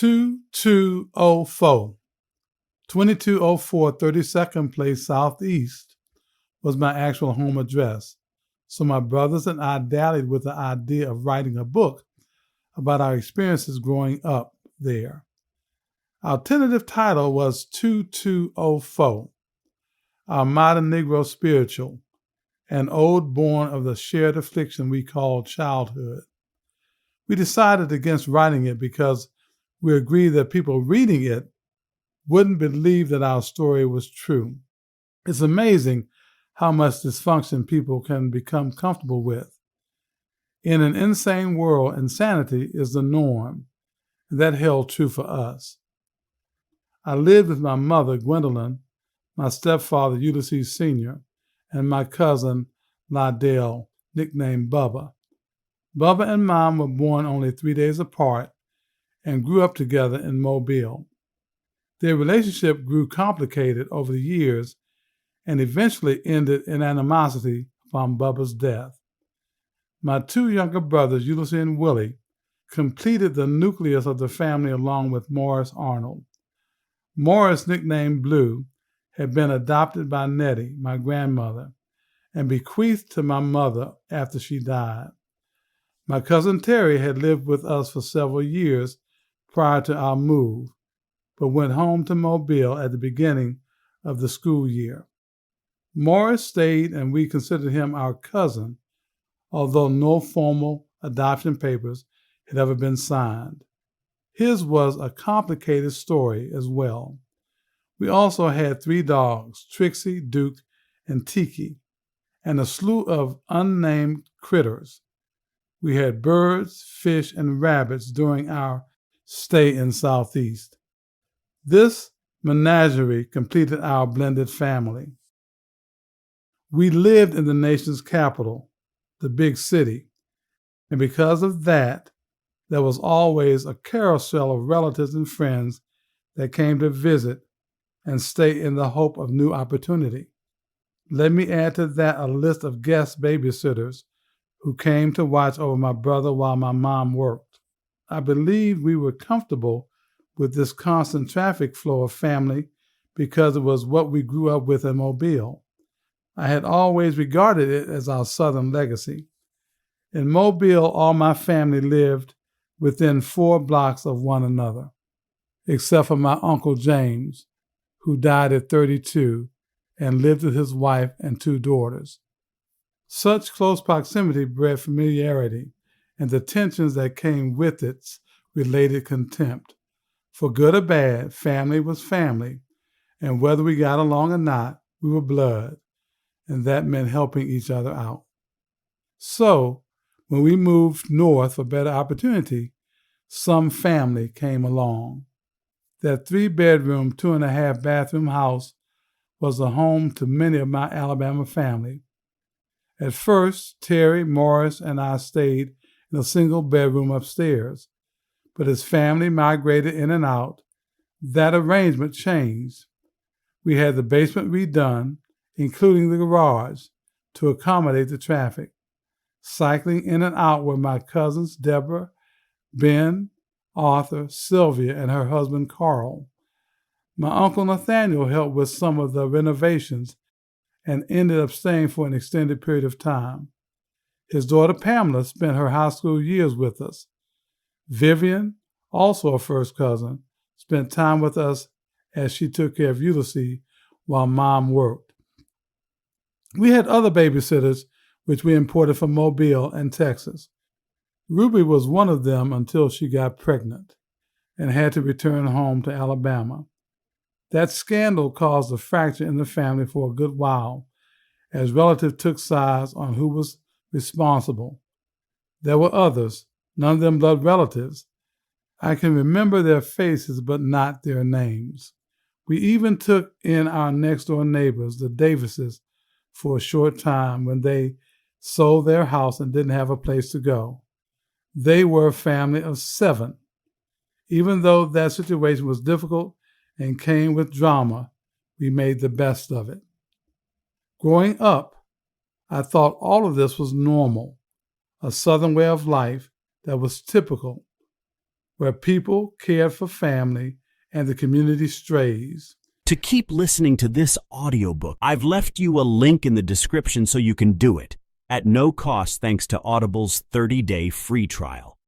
2204. 2204 32nd Place Southeast was my actual home address. So my brothers and I dallied with the idea of writing a book about our experiences growing up there. Our tentative title was 2204, Our Modern Negro Spiritual, an ode born of the shared affliction we called childhood. We decided against writing it because we agreed that people reading it wouldn't believe that our story was true. It's amazing how much dysfunction people can become comfortable with. In an insane world, insanity is the norm. That held true for us. I lived with my mother, Gwendolyn, my stepfather, Ulysses Sr., and my cousin, Lydell, nicknamed Bubba. Bubba and Mom were born only 3 days apart and grew up together in Mobile. Their relationship grew complicated over the years and eventually ended in animosity upon Bubba's death. My two younger brothers, Ulysses and Willie, completed the nucleus of the family along with Morris Arnold. Morris, nicknamed Blue, had been adopted by Nettie, my grandmother, and bequeathed to my mother after she died. My cousin Terry had lived with us for several years prior to our move, but went home to Mobile at the beginning of the school year. Morris stayed, and we considered him our cousin, although no formal adoption papers had ever been signed. His was a complicated story as well. We also had 3 dogs, Trixie, Duke, and Tiki, and a slew of unnamed critters. We had birds, fish, and rabbits during our stay in Southeast. This menagerie completed our blended family. We lived in the nation's capital, the big city, and because of that, there was always a carousel of relatives and friends that came to visit and stay in the hope of new opportunity. Let me add to that a list of guest babysitters who came to watch over my brother while my mom worked. I believe we were comfortable with this constant traffic flow of family because it was what we grew up with in Mobile. I had always regarded it as our Southern legacy. In Mobile, all my family lived within 4 blocks of one another, except for my Uncle James, who died at 32 and lived with his wife and 2 daughters. Such close proximity bred familiarity and the tensions that came with its related contempt. For good or bad, family was family, and whether we got along or not, we were blood, and that meant helping each other out. So, when we moved north for better opportunity, some family came along. That 3-bedroom, 2.5-bathroom house was the home to many of my Alabama family. At first, Terry, Morris, and I stayed in a single bedroom upstairs, but as family migrated in and out, that arrangement changed. We had the basement redone, including the garage, to accommodate the traffic. Cycling in and out were my cousins Deborah, Ben, Arthur, Sylvia, and her husband Carl. My uncle Nathaniel helped with some of the renovations and ended up staying for an extended period of time. His daughter Pamela spent her high school years with us. Vivian, also a first cousin, spent time with us as she took care of Ulysses while Mom worked. We had other babysitters which we imported from Mobile and Texas. Ruby was one of them until she got pregnant and had to return home to Alabama. That scandal caused a fracture in the family for a good while, as relatives took sides on who was responsible. There were others, none of them blood relatives. I can remember their faces but not their names. We even took in our next-door neighbors, the Davises, for a short time when they sold their house and didn't have a place to go. They were a family of 7. Even though that situation was difficult and came with drama, we made the best of it. Growing up, I thought all of this was normal, a Southern way of life that was typical, where people cared for family and the community strays. To keep listening to this audiobook, I've left you a link in the description so you can do it at no cost thanks to Audible's 30-day free trial.